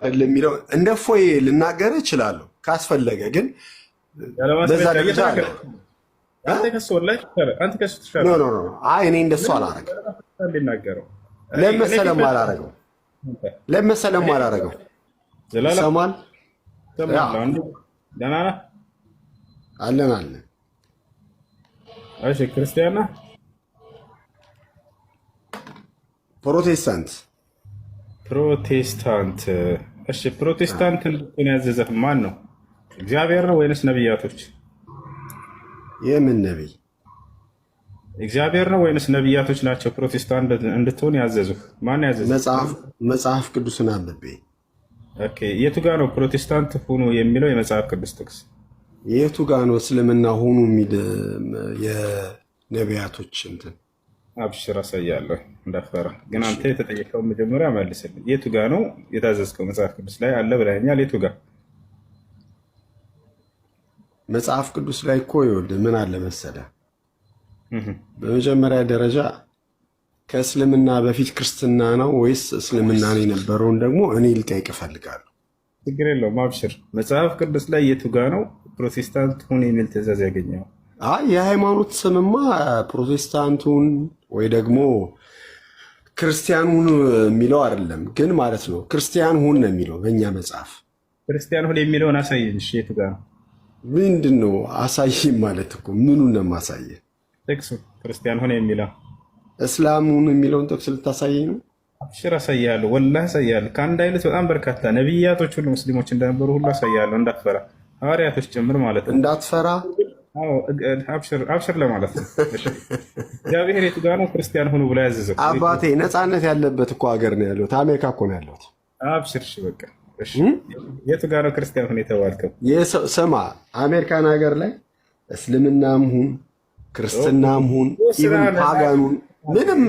አይደለም የሚለው እንደ ፎይ ልናገር እችላለሁ ካስፈለገ፣ ግን በዛ ደረጃ አለ። ኖ ኖ ኖ፣ አይ እኔ እንደሱ አላረገው። ለመሰለም አላረገው ሰማል አለን አለን። እሺ ክርስቲያን ነህ? ፕሮቴስታንት። እሺ ፕሮቴስታንት እንድትሆን ያዘዘህ ማን ነው? እግዚአብሔር ነው ወይንስ ነቢያቶች? የምን ነቢይ? እግዚአብሔር ነው ወይንስ ነቢያቶች ናቸው ፕሮቴስታንት እንድትሆን ያዘዙህ? ማን ያዘዘህ? መጽሐፍ ቅዱስን አንብቤ። ኦኬ የቱ ጋር ነው ፕሮቴስታንት ሁኑ የሚለው የመጽሐፍ ቅዱስ ጥቅስ? የቱ ጋር ነው እስልምና ሁኑ የሚል የነቢያቶች እንትን? አብሽር አሳያለሁ እንዳፈራ። ግን አንተ የተጠየቀውን መጀመሪያ መልስልኝ። የቱ ጋር ነው የታዘዝከው? መጽሐፍ ቅዱስ ላይ አለ ብለኸኛል። የቱ ጋር? መጽሐፍ ቅዱስ ላይ እኮ ይኸውልህ ምን አለ መሰለህ፣ በመጀመሪያ ደረጃ ከእስልምና በፊት ክርስትና ነው ወይስ እስልምና ነው የነበረውን ደግሞ እኔ ልጠይቅ እፈልጋለሁ። ችግር የለውም አብሽር። መጽሐፍ ቅዱስ ላይ የቱ ጋ ነው ፕሮቴስታንት ሁን የሚል ትእዛዝ ያገኘው? አይ የሃይማኖት ስምማ ፕሮቴስታንቱን ወይ ደግሞ ክርስቲያኑን የሚለው አይደለም፣ ግን ማለት ነው ክርስቲያን ሁን ነው የሚለው በእኛ መጽሐፍ። ክርስቲያን ሁን የሚለውን አሳየን። እሺ የቱ ጋ ነው? ምንድን ነው አሳይም ማለት እኮ ምኑን ነው የማሳየህ? ጥቅሱ ክርስቲያን ሁን የሚለው እስላሙን የሚለውን ጥቅስ ልታሳየኝ ነው? አብሽር አሳያለሁ፣ ወላሂ አሳያለሁ። ከአንድ አይነት በጣም በርካታ ነቢያቶች ሁሉ ሙስሊሞች እንደነበሩ ሁሉ አሳያለሁ። እንዳትፈራ፣ ሐዋርያቶች ጭምር ማለት ነው። እንዳትፈራ አብሽር ለማለት ነው። እግዚአብሔር የቱ ጋር ነው ክርስቲያን ሁኑ ብሎ ያዘዘው? አባቴ ነፃነት ያለበት እኮ ሀገር ነው ያለሁት፣ አሜሪካ እኮ ነው ያለሁት። አብሽር እሺ በቃ የቱ ጋር ነው ክርስቲያን ሁን የተባልከው? ስማ አሜሪካን ሀገር ላይ እስልምናም ሁን ክርስትናም ሁን ኢቭን ፓጋኑን ምንም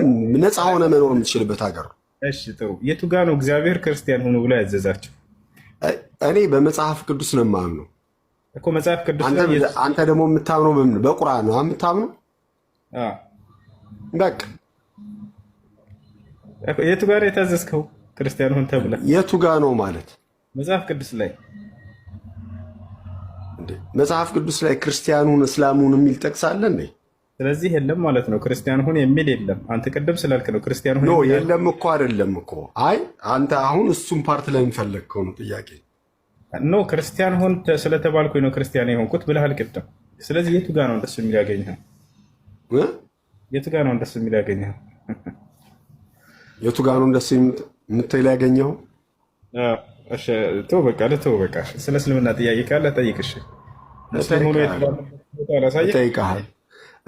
ነፃ ሆነ መኖር የምትችልበት ሀገር ነው። እሺ ጥሩ። የቱ ጋር ነው እግዚአብሔር ክርስቲያን ሁኑ ብሎ ያዘዛቸው? እኔ በመጽሐፍ ቅዱስ ነው የማምነው እኮ። መጽሐፍ ቅዱስ አንተ ደግሞ የምታምነው በምን? በቁርአን ነው የምታምነው? በቃ የቱ ጋር የታዘዝከው ክርስቲያን ሁን ተብለህ? የቱ ጋር ነው ማለት መጽሐፍ ቅዱስ ላይ መጽሐፍ ቅዱስ ላይ ክርስቲያኑን እስላሙን የሚል ጥቅስ አለ እንዴ? ስለዚህ የለም ማለት ነው። ክርስቲያን ሁን የሚል የለም። አንተ ቅድም ስላልክ ነው ክርስቲያን ሁን። የለም እኮ አይደለም እኮ። አይ አንተ አሁን እሱም ፓርት ላይ የምፈለግከው ነው ጥያቄ። ኖ ክርስቲያን ሁን ስለተባልኩኝ ነው ክርስቲያን የሆንኩት ብለሃል ቅድም። ስለዚህ የቱ ጋር ነው እንደሱ የሚል ያገኘኸው? የቱ ጋር ነው እንደሱ የሚል ያገኘኸው? የቱ ጋር ነው እንደሱ የምትል ያገኘኸው? እሺ ተው በቃ ለተው በቃ። ስለ እስልምና ጥያቄ ካለ ጠይቅሽ። ሙስሊም ሆኖ ይጠይቃል።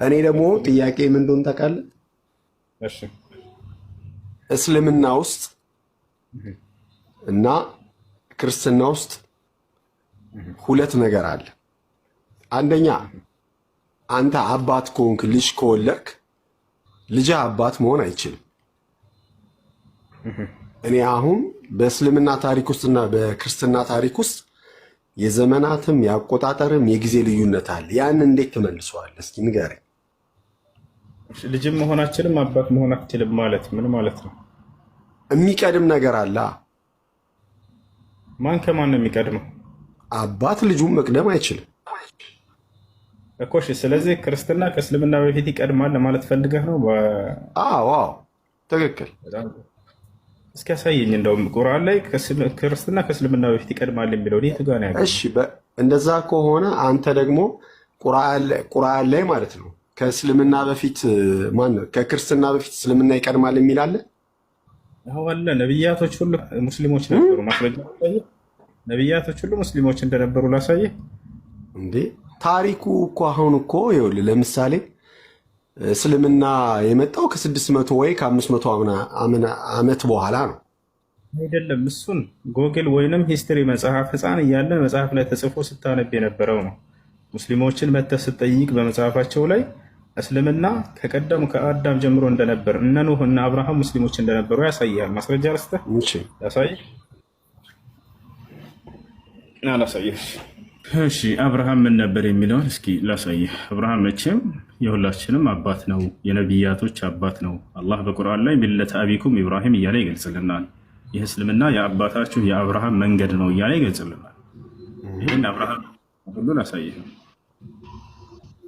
እኔ ደግሞ ጥያቄ ምን እንደሆነ ታውቃለህ? እሺ እስልምና ውስጥ እና ክርስትና ውስጥ ሁለት ነገር አለ። አንደኛ አንተ አባት ከሆንክ ልጅ ከወለድክ ልጅህ አባት መሆን አይችልም። እኔ አሁን በእስልምና ታሪክ ውስጥና በክርስትና ታሪክ ውስጥ የዘመናትም የአቆጣጠርም የጊዜ ልዩነት አለ። ያን እንዴት ትመልሰዋለህ? እስኪ ንገረኝ። ልጅም መሆን አትችልም አባት መሆን አትችልም ማለት ምን ማለት ነው? የሚቀድም ነገር አለ። ማን ከማን ነው የሚቀድመው? አባት ልጁን መቅደም አይችልም እኮ። እሺ ስለዚህ ክርስትና ከእስልምና በፊት ይቀድማል ለማለት ፈልገህ ነው? አዎ ትክክል። እስኪ ያሳየኝ። እንደውም ቁርአን ላይ ክርስትና ከእስልምና በፊት ይቀድማል የሚለው የቱ ጋር ነው ያለው? እሺ እንደዛ ከሆነ አንተ ደግሞ ቁርአን ላይ ማለት ነው ከእስልምና በፊት ከክርስትና በፊት እስልምና ይቀድማል የሚል አለ? አዎ አለ። ነብያቶች ሁሉ ሙስሊሞች ነበሩ። ማስረጃ ላሳየህ። ነብያቶች ሁሉ ሙስሊሞች እንደነበሩ ላሳየህ። እንዴ ታሪኩ እኮ አሁን እኮ ይኸውልህ ለምሳሌ እስልምና የመጣው ከ600 ወይ ከ500 ዓመት በኋላ ነው አይደለም? እሱን ጎግል ወይንም ሂስትሪ መጽሐፍ ህፃን እያለ መጽሐፍ ላይ ተጽፎ ስታነብ የነበረው ነው። ሙስሊሞችን መተህ ስትጠይቅ በመጽሐፋቸው ላይ እስልምና ከቀደሙ ከአዳም ጀምሮ እንደነበር እነ ኑህ እና አብርሃም ሙስሊሞች እንደነበሩ ያሳያል። ማስረጃ ረስተህ ያሳይ ላሳየህ። እሺ አብርሃም ምን ነበር የሚለውን እስኪ ላሳየህ። አብርሃም መቼም የሁላችንም አባት ነው፣ የነቢያቶች አባት ነው። አላህ በቁርአን ላይ ሚለተ አቢኩም ኢብራሂም እያለ ይገልጽልናል። ይህ እስልምና የአባታችሁ የአብርሃም መንገድ ነው እያለ ይገልጽልናል። ይህን አብርሃም ሁሉን አሳይህ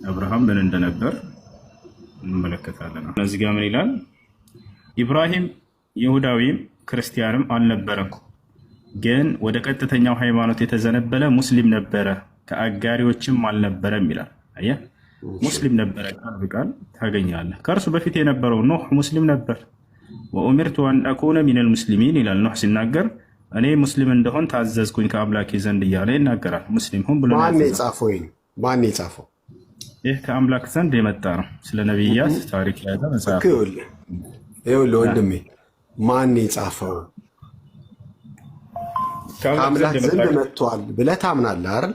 አብርሃም ምን እንደነበር እንመለከታለን። እዚህ ጋር ምን ይላል? ኢብራሂም ይሁዳዊም ክርስቲያንም አልነበረም፣ ግን ወደ ቀጥተኛው ሃይማኖት የተዘነበለ ሙስሊም ነበረ፣ ከአጋሪዎችም አልነበረም ይላል። አየህ፣ ሙስሊም ነበረ ቃል በቃል ታገኛለህ። ከእርሱ በፊት የነበረው ኖህ ሙስሊም ነበር። ወኡሚርቱ አን አኩነ ሚነል ሙስሊሚን ይላል። ኖህ ሲናገር እኔ ሙስሊም እንደሆን ታዘዝኩኝ ከአምላኬ ዘንድ እያለ ይናገራል። ሙስሊም ሁን ብሎ ማን የጻፈው? ይህ ከአምላክ ዘንድ የመጣ ነው። ስለ ነቢያት ታሪክ የያዘ መጽሐፍ። ይኸውልህ ወንድሜ፣ ማን የጻፈው? ከአምላክ ዘንድ መጥቷል ብለህ ታምናለህ አይደል?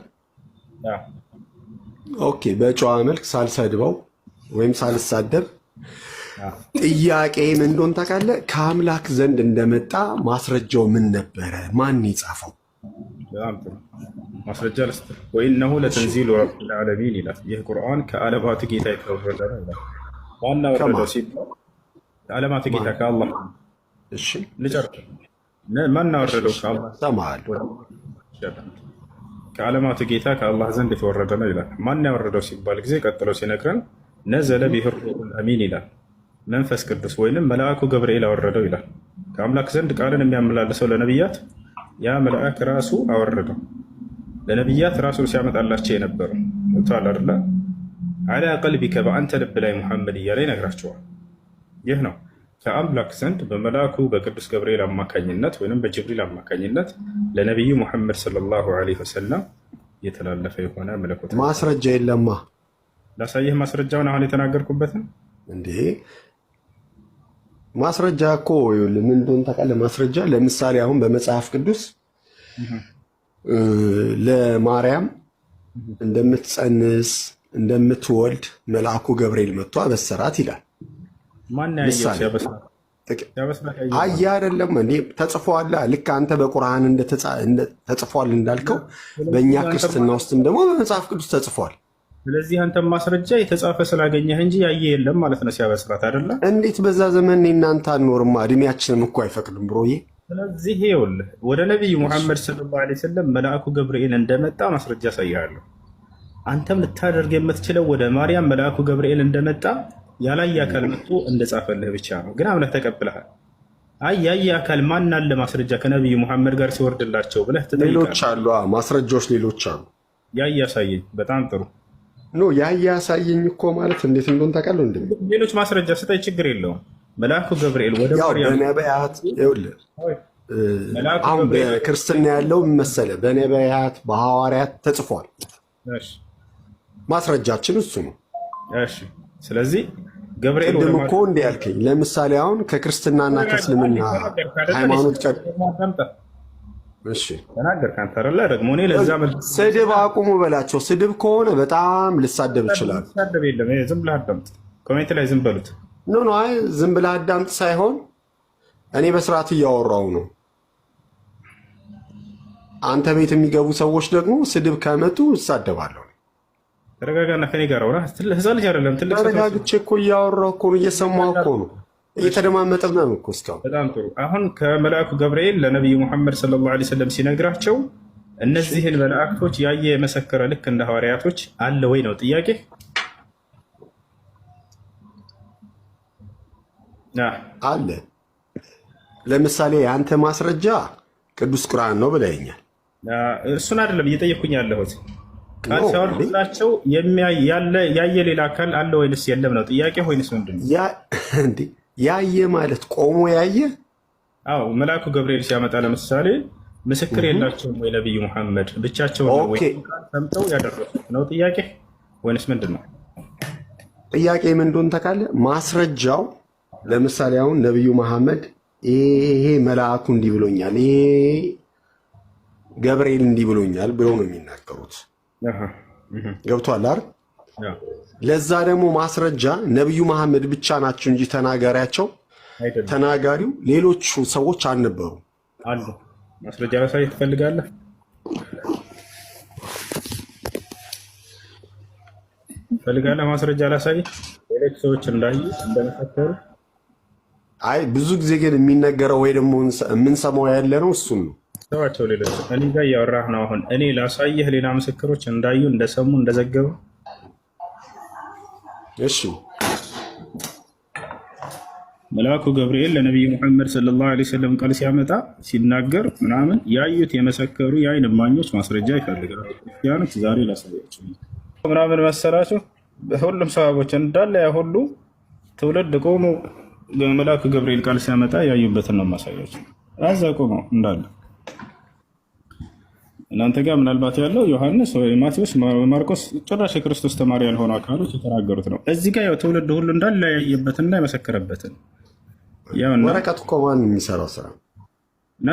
ኦኬ። በጨዋ መልክ ሳልሰድበው ወይም ሳልሳደብ ጥያቄ ምን እንደሆነ ታውቃለህ? ከአምላክ ዘንድ እንደመጣ ማስረጃው ምን ነበረ? ማን የጻፈው? ማስረጃ ልስጥህ። ወኢነሁ ለተንዚሉ ረቢል ዓለሚን ይላል። ይህ ቁርአን ከዓለማት ጌታ የተወረደ ነው ይላል። ማን አወረደው ሲባል ከዓለማት ጌታ ከአላህ። እሺ ልጨርስ። ማን አወረደው? ከዓለማት ጌታ ከአላህ ዘንድ የተወረደ ነው ይላል። ማን ያወረደው ሲባል ጊዜ ቀጥሎ ሲነግረን ነዘለ ቢሂ ሩሑል አሚን ይላል። መንፈስ ቅዱስ ወይንም መልአኩ ገብርኤል አወረደው ይላል። ከአምላክ ዘንድ ቃልን የሚያመላልሰው ለነቢያት ያ መልአክ ራሱ አወረደው። ለነቢያት ራሱ ሲያመጣላቸው የነበረው ታል አይደለ? አላ ቀልቢከ በአንተ ልብ ላይ ሙሐመድ እያለ ይነግራቸዋል። ይህ ነው ከአምላክ ዘንድ በመልአኩ በቅዱስ ገብርኤል አማካኝነት ወይም በጅብሪል አማካኝነት ለነቢዩ ሙሐመድ ሰለላሁ ዐለይሂ ወሰለም የተላለፈ የሆነ መለኮት። ማስረጃ የለማ። ላሳይህ ማስረጃውን አሁን የተናገርኩበትን እንዴ። ማስረጃ እኮ ምን እንደሆነ ታውቃለህ? ማስረጃ ለምሳሌ አሁን በመጽሐፍ ቅዱስ ለማርያም እንደምትጸንስ እንደምትወልድ መልአኩ ገብርኤል መጥቶ አበሰራት ይላል። ማን ያየው ሲያበስራት? አያ አይደለም እንዴ? ተጽፏል። ልክ አንተ በቁርአን ተጽፏል እንዳልከው በእኛ ክርስትና ውስጥም ደግሞ በመጽሐፍ ቅዱስ ተጽፏል። ስለዚህ አንተ ማስረጃ የተጻፈ ስላገኘህ እንጂ ያየ የለም ማለት ነው ሲያበስራት አይደለ? እንዴት በዛ ዘመን እናንተ አንኖርማ? እድሜያችንም እኮ አይፈቅድም ብሮዬ። ስለዚህ ይኸውልህ ወደ ነቢዩ ሙሐመድ ሰለላሁ ዐለይሂ ወሰለም መልአኩ ገብርኤል እንደመጣ ማስረጃ ያሳያለሁ። አንተም ልታደርግ የምትችለው ወደ ማርያም መልአኩ ገብርኤል እንደመጣ ያላየ አካል መጥቶ እንደጻፈልህ ብቻ ነው። ግን አምነህ ተቀብለሃል። አይ ያየ አካል ማን አለ ማስረጃ ከነቢዩ ሙሐመድ ጋር ሲወርድላቸው ብለህ ትጠይቃለህ። ሌሎች አሉ ማስረጃዎች፣ ሌሎች አሉ። ያየ ያሳየኝ። በጣም ጥሩ ኖ ያየ ያሳየኝ እኮ ማለት እንዴት እንደሆነ ታውቃለህ? እንዴ ሌሎች ማስረጃ ስጠኝ፣ ችግር የለውም። መልአኩ ገብርኤል ወደ ማርያም በነቢያት ይኸውልህ፣ አሁን በክርስትና ያለው መሰለህ በነቢያት በሐዋርያት ተጽፏል። ማስረጃችን እሱ ነው። እሺ ስለዚህ ገብርኤል ቅድም እኮ እንዲህ ያልከኝ ለምሳሌ አሁን ከክርስትናና ከእስልምና ሃይማኖት እሺ ተናገር ካንተ አይደለ? ደግሞ እኔ ለዛ ስድብ አቁሙ በላቸው። ስድብ ከሆነ በጣም ልሳደብ ይችላል። ልሳደብ የለም። ዝም ብለህ አዳምጥ። ኮሜንት ላይ ዝም በሉት። ኖ አይ ዝም ብለህ አዳምጥ ሳይሆን እኔ በስርዓት እያወራው ነው። አንተ ቤት የሚገቡ ሰዎች ደግሞ ስድብ ከመጡ እሳደባለሁ። ተረጋጋና ከኔ ጋር አውራ። ህፃን ልጅ አይደለም ትልቅ ሰው። ተረጋግቼ እኮ እያወራሁ እኮ ነው፣ እየሰማሁ እኮ ነው፣ እየተደማመጠም ነው እኮ እስካሁን። በጣም ጥሩ። አሁን ከመልአኩ ገብርኤል ለነቢዩ ሙሐመድ ሰለላሁ ዐለይሂ ወሰለም ሲነግራቸው እነዚህን መላእክቶች ያየ የመሰከረ ልክ እንደ ሐዋርያቶች አለ ወይ ነው ጥያቄ። አለ። ለምሳሌ የአንተ ማስረጃ ቅዱስ ቁርአን ነው ብለኸኛል። እሱን አይደለም እየጠየኩኝ ያለሁት። ቃል ሲያወርድላቸው ያየ ሌላ አካል አለ ወይንስ የለም ነው ጥያቄ። ወይንስ ምንድን ነው ያየ ማለት ቆሞ ያየ? አዎ መልአኩ ገብርኤል ሲያመጣ ለምሳሌ ምስክር የላቸውም ወይ ነቢዩ ሙሐመድ ብቻቸውን ነው ወይ ሰምተው ያደረሱት ነው ጥያቄ። ወይንስ ምንድን ነው ጥያቄ? ምን እንደሆነ ታውቃለህ? ማስረጃው ለምሳሌ አሁን ነቢዩ መሐመድ ይሄ መልአኩ እንዲህ ብሎኛል፣ ይሄ ገብርኤል እንዲህ ብሎኛል ብለው ነው የሚናገሩት። ገብቶሃል አይደል? ለዛ ደግሞ ማስረጃ ነቢዩ መሐመድ ብቻ ናቸው እንጂ ተናጋሪያቸው ተናጋሪው ሌሎቹ ሰዎች አልነበሩ አሉ። ማስረጃ ላሳይ ትፈልጋለህ? ማስረጃ ላሳይ ሌሎች ሰዎች እንዳዩ እንደመሰከሩ አይ ብዙ ጊዜ ግን የሚነገረው ወይ ደግሞ የምንሰማው ያለ ነው እሱን ነው። ሰዋቸው ሌሎች እኔ ጋር እያወራህ ነው። አሁን እኔ ላሳየህ ሌላ ምስክሮች እንዳዩ እንደሰሙ እንደዘገቡ። እሺ መልአኩ ገብርኤል ለነቢዩ ሙሐመድ ሰለላሁ ዐለይሂ ወሰለም ቃል ሲያመጣ ሲናገር ምናምን ያዩት የመሰከሩ የአይን እማኞች ማስረጃ ይፈልጋሉ። ክርስቲያኖች ዛሬ ላሳያቸው ምናምን መሰላቸው። ሁሉም ሰሃቦች እንዳለ ያ ሁሉ ትውልድ ቆሞ መልአኩ ገብርኤል ቃል ሲያመጣ ያዩበትን ነው ማሳያቸው። አዛ ቆመው እንዳለ እናንተ ጋር ምናልባት ያለው ዮሐንስ ወይ ማቴዎስ ማርቆስ ጭራሽ የክርስቶስ ተማሪ ያልሆኑ አካሎች የተናገሩት ነው። እዚህ ጋር ያው ትውልድ ሁሉ እንዳለ ያየበትና የመሰከረበትን ወረቀት እኮ ማን የሚሰራው ስራ ና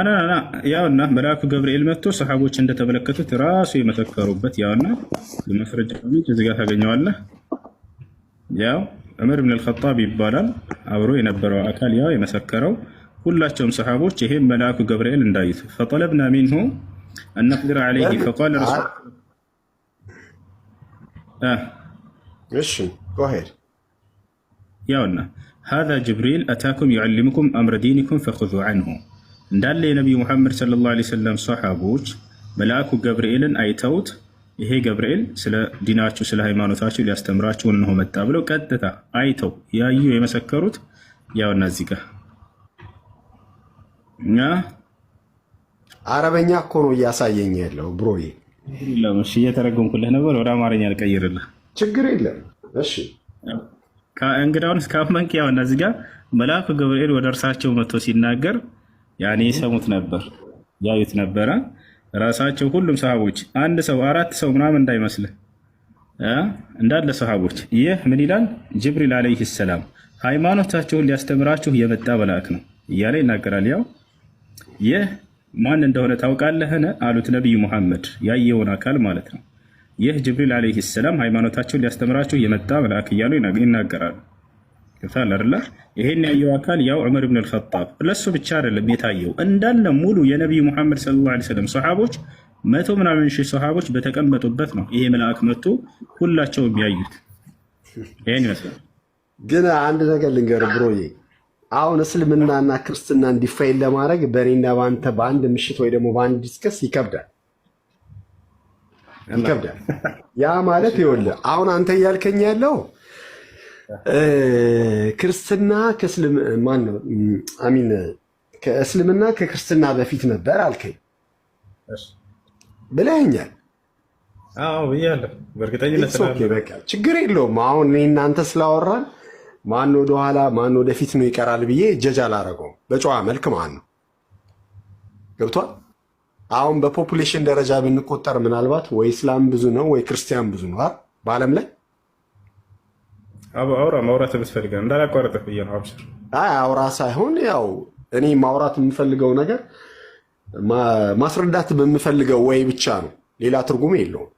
ያውና መልአኩ ገብርኤል መጥቶ ሰሃቦች እንደተመለከቱት ራሱ የመሰከሩበት ያውና የማስረጃ ምንጭ እዚህ ጋር ታገኘዋለህ። ያው ዑመር ብን አልኸጣብ ይባላል አብሮ የነበረው አካል ያው የመሰከረው ሁላቸውም ሰሃቦች ይሄን መልአኩ ገብርኤል እንዳዩት ፈጠለብና ሚንሁ أن نقدر عليه فقال رسول go ahead ياونا هذا جبريل أتاكم يعلمكم أمر دينكم فخذوا عنه እንዳለ የነብዩ ሙሐመድ ሰለላሁ ዐለይሂ ወሰለም ሷሃቦች መልአኩ ገብርኤልን አይተውት ይሄ ገብርኤል ስለ ዲናችሁ ስለ ሃይማኖታችሁ ሊያስተምራችሁ ነው መጣ ብለው ቀጥታ አይተው ያዩ የመሰከሩት ያውና እዚህ ጋር አረበኛ እኮ ነው እያሳየኝ ያለው ብሮዬ። ለምሽ እየተረጎምኩልህ ነበር ወደ አማርኛ ልቀይርልህ። ችግር የለም። እሺ እንግዳውን እስካመንክ ያው እነዚህ ጋር መልአኩ ገብርኤል ወደ እርሳቸው መጥቶ ሲናገር ያኔ ሰሙት ነበር ያዩት ነበረ። ራሳቸው ሁሉም ሰሃቦች አንድ ሰው አራት ሰው ምናምን እንዳይመስልህ እንዳለ ሰሃቦች ይህ ምን ይላል? ጅብሪል አለይሂ ሰላም ሃይማኖታችሁን ሊያስተምራችሁ የመጣ መልአክ ነው እያለ ይናገራል። ያው ይህ ማን እንደሆነ ታውቃለህን አሉት ነብዩ መሐመድ ያየውን አካል ማለት ነው። ይህ ጅብሪል አለይሂ ሰላም ሃይማኖታቸውን ሊያስተምራቸው የመጣ መልአክ እያሉ ይናገራሉ። ከታል አይደለ? ይሄን ያየው አካል ያው ዑመር ኢብኑ አልኸጣብ ለሱ ብቻ አይደለም የታየው እንዳለ ሙሉ የነብዩ መሐመድ ሰለላሁ ዐለይሂ ወሰለም ሱሐቦች 100 ምናምን ሺህ ሱሐቦች በተቀመጡበት ነው ይሄ መልአክ መጥቶ ሁላቸውም ያዩት። ይሄን ይመስላል። ግን አንድ ነገር ልንገርህ ብሮዬ፣ አሁን እስልምናና ክርስትና እንዲፋይል ለማድረግ በእኔና በአንተ በአንድ ምሽት ወይ ደግሞ በአንድ ዲስከስ ይከብዳል። ያ ማለት ይኸውልህ አሁን አንተ እያልከኝ ያለው ክርስትና ከእስልምና ከክርስትና በፊት ነበር አልከኝ ብለኸኛል። አዎ ብያለሁ። በእርግጠኝነት በቃ ችግር የለውም። አሁን እኔ እናንተ ስላወራን ማን ወደኋላ ማን ወደፊት ነው ይቀራል ብዬ ጀጅ አላረገውም። በጨዋ መልክ ማን ነው ገብቷል። አሁን በፖፑሌሽን ደረጃ ብንቆጠር ምናልባት ወይ እስላም ብዙ ነው ወይ ክርስቲያን ብዙ ነው በዓለም ላይ። አውራ ማውራት ብትፈልገው እንዳላቋረጥህ ብዬ ነው። አብሽር። አውራ ሳይሆን ያው እኔ ማውራት የምፈልገው ነገር ማስረዳት በምፈልገው ወይ ብቻ ነው፣ ሌላ ትርጉም የለውም።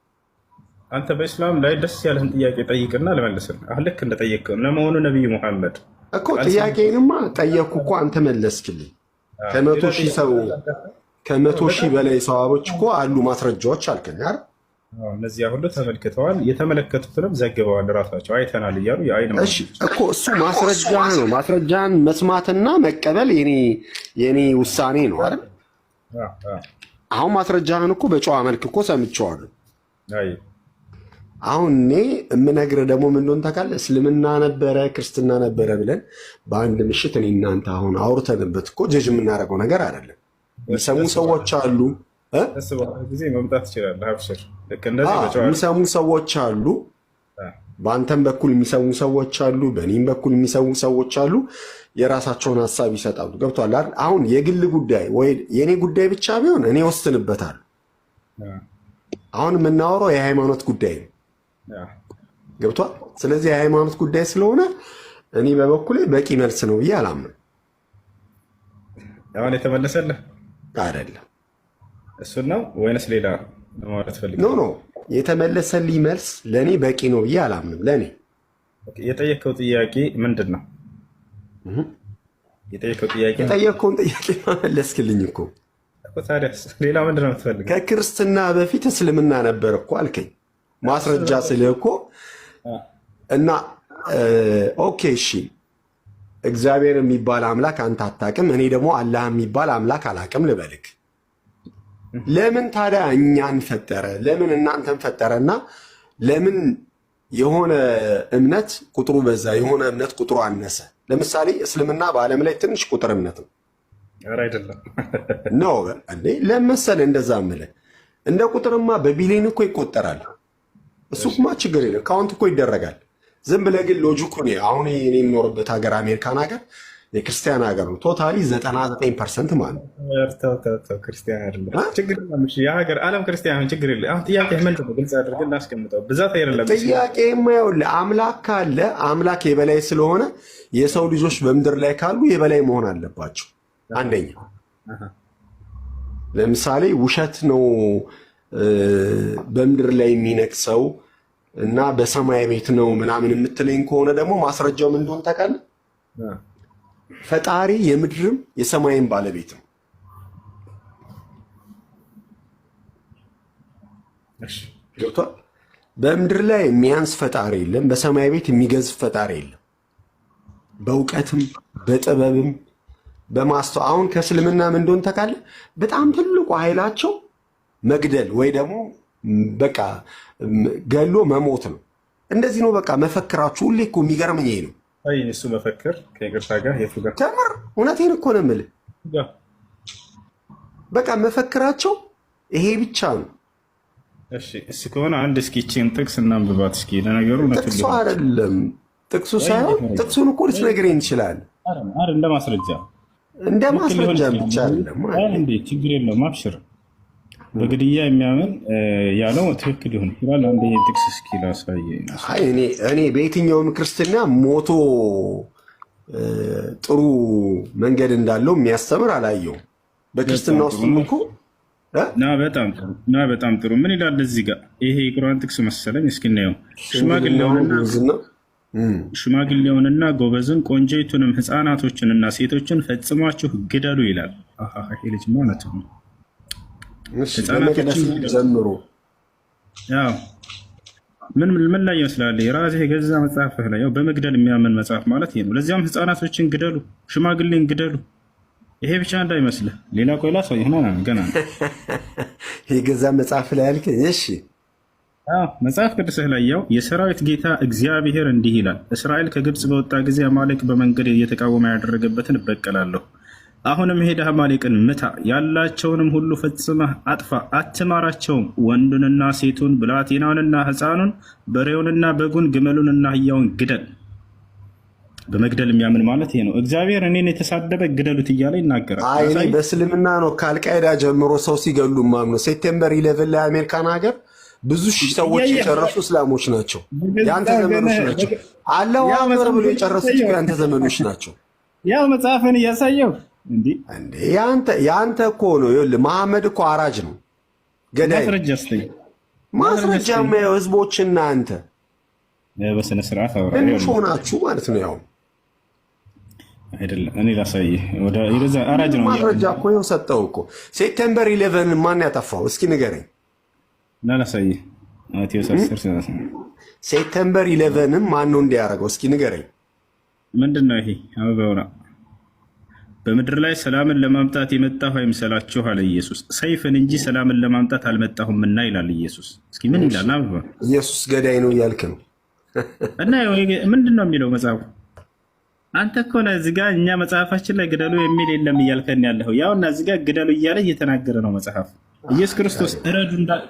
አንተ በእስላም ላይ ደስ ያለህን ጥያቄ ጠይቅና ልመልስልህ። አሁን ልክ እንደጠየቅከው ለመሆኑ ነብዩ መሐመድ እኮ ጥያቄንማ ጠየቅኩ እኮ አንተ መለስክልኝ። ከመቶ ሺህ በላይ ሰዋቦች እኮ አሉ ማስረጃዎች አልከኝ አይደል? እነዚያ ሁሉ ተመልክተዋል፣ የተመለከቱትንም ዘግበዋል፣ ራሳቸው አይተናል እያሉ የአይን እኮ እሱ ማስረጃ ነው። ማስረጃን መስማትና መቀበል የኔ ውሳኔ ነው አይደል? አሁን ማስረጃህን እኮ በጨዋ መልክ እኮ ሰምቼዋለሁ። አሁን እኔ የምነግርህ ደግሞ ምን እንደሆነ ታውቃለህ? እስልምና ነበረ ክርስትና ነበረ ብለን በአንድ ምሽት እኔ እናንተ አሁን አውርተንበት እኮ ጀጅ የምናደርገው ነገር አይደለም። የሚሰሙ ሰዎች አሉ፣ ጊዜ መምጣት ትችላለህ። የሚሰሙ ሰዎች አሉ፣ በአንተም በኩል የሚሰሙ ሰዎች አሉ፣ በእኔም በኩል የሚሰሙ ሰዎች አሉ። የራሳቸውን ሀሳብ ይሰጣሉ። ገብቶሃል አይደል? አሁን የግል ጉዳይ ወይ የእኔ ጉዳይ ብቻ ቢሆን እኔ ወስንበታለሁ። አሁን የምናወራው የሃይማኖት ጉዳይ ነው። ገብቷል። ስለዚህ የሃይማኖት ጉዳይ ስለሆነ እኔ በበኩሌ በቂ መልስ ነው ብዬ አላምንም። አሁን የተመለሰልህ አይደለም እሱን ነው ወይንስ ሌላ ማለት ፈልገህ? ኖ የተመለሰልኝ መልስ ለእኔ በቂ ነው ብዬ አላምንም። ለእኔ የጠየቅከው ጥያቄ ምንድን ነው? የጠየቅከውን ጥያቄ መለስክልኝ እኮ። ታዲያስ ሌላ ምንድን ነው የምትፈልገው? ከክርስትና በፊት እስልምና ነበር እኮ አልከኝ። ማስረጃ ስልህ እኮ እና ኦኬ እሺ እግዚአብሔር የሚባል አምላክ አንተ አታውቅም፣ እኔ ደግሞ አላህ የሚባል አምላክ አላውቅም ልበልክ። ለምን ታዲያ እኛን ፈጠረ? ለምን እናንተን ፈጠረና ለምን የሆነ እምነት ቁጥሩ በዛ፣ የሆነ እምነት ቁጥሩ አነሰ? ለምሳሌ እስልምና በዓለም ላይ ትንሽ ቁጥር እምነት ነው አይደለም ነው እንዴ? ለመሰለ እንደዛ ምለ እንደ ቁጥርማ በቢሊዮን እኮ ይቆጠራል። እሱማ ችግር የለም፣ ካውንት እኮ ይደረጋል። ዝም ብለህ ግን ሎጂኩ ነው። አሁን እኔ የምኖርበት ሀገር አሜሪካን ሀገር የክርስቲያን ሀገር ነው። ቶታሊ 99% ማለት ነው ክርስቲያን አይደለም። ችግር የለም። የሀገር ዓለም ክርስቲያን ችግር የለም። አሁን ጥያቄ ምንድን ነው? ግልጽ አድርገን እናስቀምጠው። ብዛት አይደለም ጥያቄ የማየውልህ። አምላክ ካለ አምላክ የበላይ ስለሆነ የሰው ልጆች በምድር ላይ ካሉ የበላይ መሆን አለባቸው። አንደኛ ለምሳሌ ውሸት ነው በምድር ላይ የሚነግሰው እና በሰማይ ቤት ነው ምናምን የምትለኝ ከሆነ ደግሞ ማስረጃው ምን እንደሆነ ታውቃለህ? ፈጣሪ የምድርም የሰማይም ባለቤት ነው። ገብቶሃል? በምድር ላይ የሚያንስ ፈጣሪ የለም፣ በሰማይ ቤት የሚገዝፍ ፈጣሪ የለም። በእውቀትም በጥበብም በማስተዋል አሁን ከእስልምና ምን እንደሆነ ታውቃለህ? በጣም ትልቁ ኃይላቸው መግደል ወይ ደግሞ በቃ ገሎ መሞት ነው። እንደዚህ ነው በቃ መፈክራችሁ። ሁሌ እኮ የሚገርመኝ ይሄ ነው። እሱ መፈክር ከይቅርታ ጋር የቱ ጋር ተምር። እውነቴን እኮ ነው የምልህ። በቃ መፈክራቸው ይሄ ብቻ ነው። እሺ እሱ ከሆነ አንድ እስኪ ይህችን ጥቅስ እናንብባት እስኪ። ለነገሩ ጥቅሱ አይደለም ጥቅሱ ሳይሆን ጥቅሱን እኮ ልትነግረኝ እንችላለን። እንደ ማስረጃ ብቻ አይደለም። ችግር የለውም አብሽር። በግድያ የሚያምን ያለው ትክክል ይሁን ይችላል። አንድ ጥቅስ እስኪ ላሳየኝ። እኔ በየትኛውም ክርስትና ሞቶ ጥሩ መንገድ እንዳለው የሚያስተምር አላየውም። በክርስትና ውስጥ እኮ በጣም ጥሩ። ምን ይላል እዚህ ጋር? ይሄ የቁርአን ጥቅስ መሰለኝ። እስኪ እናየው። ሽማግሌውንና ጎበዝን ቆንጆይቱንም ሕፃናቶችንና ሴቶችን ፈጽሟችሁ ግደሉ ይላል። ይሄ ልጅ ማለት ነው ጀምሮ ምን ላይ ይመስላል? የራስህ የገዛ መጽሐፍህ ላይ በመግደል የሚያምን መጽሐፍ ማለት ይሄ ነው። ለዚያም ሕፃናቶችን ግደሉ፣ ሽማግሌን ግደሉ። ይሄ ብቻ እንዳይመስልህ ሌላ ቆይላ ሰው ይሆና ገና የገዛ መጽሐፍ ላይ ያልክ። እሺ መጽሐፍ ቅዱስህ ላይ የሰራዊት ጌታ እግዚአብሔር እንዲህ ይላል፣ እስራኤል ከግብፅ በወጣ ጊዜ አማሌቅ በመንገድ እየተቃወመ ያደረገበትን እበቀላለሁ። አሁንም ሄደህ አማሌቅን ምታ፣ ያላቸውንም ሁሉ ፈጽመህ አጥፋ፣ አትማራቸውም። ወንዱንና ሴቱን፣ ብላቴናውንና ሕፃኑን፣ በሬውንና በጉን፣ ግመሉንና አህያውን ግደል። በመግደል የሚያምን ማለት ይሄ ነው። እግዚአብሔር እኔን የተሳደበ ግደሉት እያለ ይናገራል። እኔ በእስልምና ነው ከአልቃይዳ ጀምሮ ሰው ሲገሉ ማምነው። ሴፕቴምበር 11 ላይ አሜሪካን ሀገር ብዙ ሺህ ሰዎች የጨረሱ እስላሞች ናቸው። የአንተ ዘመኖች ናቸው። አላሁ አክበር ብሎ የጨረሱት የአንተ ዘመኖች ናቸው። ያው መጽሐፍን እያሳየው እንዴ የአንተ እኮ ነው። ይኸውልህ መሐመድ እኮ አራጅ ነው፣ ገዳይ። ማስረጃ የማየው ህዝቦችና አንተ በስነ ስርዓት ትንሽ ሆናችሁ ማለት ነው። ያው አይደለም እኔ ላሳይህ። አራጅ ነው ማስረጃ እኮ ይኸው ሰጠው እኮ። ሴፕቴምበር 11 ማን ያጠፋው? እስኪ ንገረኝ። ላሳይህ። ሴፕቴምበር 11 ማን ነው እንዲያደርገው? እስኪ ንገረኝ። ምንድን ነው ይሄ? አበባውና በምድር ላይ ሰላምን ለማምጣት የመጣሁ አይምሰላችሁ አለ ኢየሱስ። ሰይፍን እንጂ ሰላምን ለማምጣት አልመጣሁምና ይላል ኢየሱስ። እስኪ ምን ይላል? አበባ ኢየሱስ ገዳይ ነው እያልክ ነው እና ምንድን ነው የሚለው መጽሐፉ? አንተ እኮ ነህ እዚህ ጋር እኛ መጽሐፋችን ላይ ግደሉ የሚል የለም እያልከን ያለኸው። ያውና እዚህ ጋር ግደሉ እያለ እየተናገረ ነው መጽሐፍ። ኢየሱስ ክርስቶስ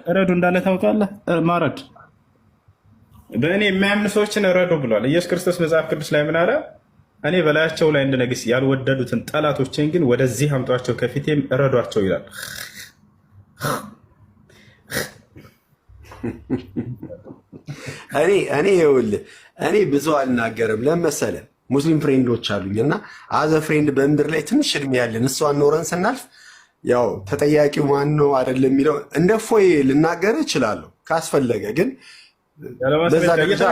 እረዱ እንዳለ ታውቃለህ? ማረድ በእኔ የሚያምኑ ሰዎችን እረዱ ብሏል ኢየሱስ ክርስቶስ። መጽሐፍ ቅዱስ ላይ ምን አለ? እኔ በላያቸው ላይ እንድነግስ ያልወደዱትን ጠላቶችን ግን ወደዚህ አምጧቸው፣ ከፊቴም እረዷቸው ይላል። እኔ ይኸውልህ እኔ ብዙ አልናገርም። ለምን መሰለህ? ሙስሊም ፍሬንዶች አሉኝ እና አዘ ፍሬንድ በምድር ላይ ትንሽ እድሜ ያለን እሷን ኖረን ስናልፍ ያው ተጠያቂው ማን ነው አይደለም የሚለው እንደ ፎይ ልናገር እችላለሁ ካስፈለገ። ግን በዛ ደረጃ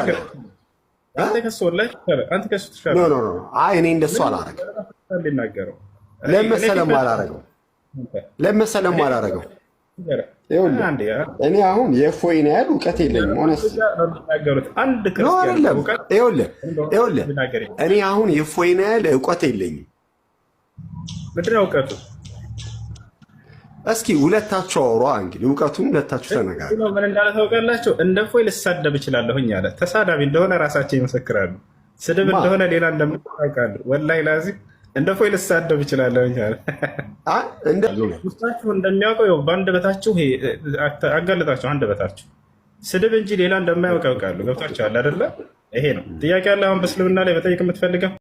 እኔ እንደሱ አላረገው። ለመሰለም አላረገው እኔ አሁን የእፎይን ያህል እውቀት የለኝም። እኔ አሁን የእፎይን ያህል እውቀት የለኝም። ምንድን ነው እውቀቱ? እስኪ ሁለታችሁ አውሯ። እንግዲህ እውቀቱን ሁለታችሁ ተነጋገሩ። ምን እንዳለ ታውቃላችሁ? እንደ እፎይ ልሳደብ እችላለሁኝ አለ። ተሳዳቢ እንደሆነ ራሳቸው ይመሰክራሉ። ስድብ እንደሆነ ሌላ እንደምታውቃሉ። ወላሂ ላዚም እንደ እፎይ ልሳደብ እችላለሁኝ አለ። ውስጣችሁ እንደሚያውቀው በአንደበታችሁ አጋለጣችሁ። አንደበታችሁ ስድብ እንጂ ሌላ እንደማያውቅ ያውቃሉ። ገብታችኋል አይደለ? ይሄ ነው ጥያቄ አለ። አሁን በእስልምና ላይ መጠየቅ የምትፈልገው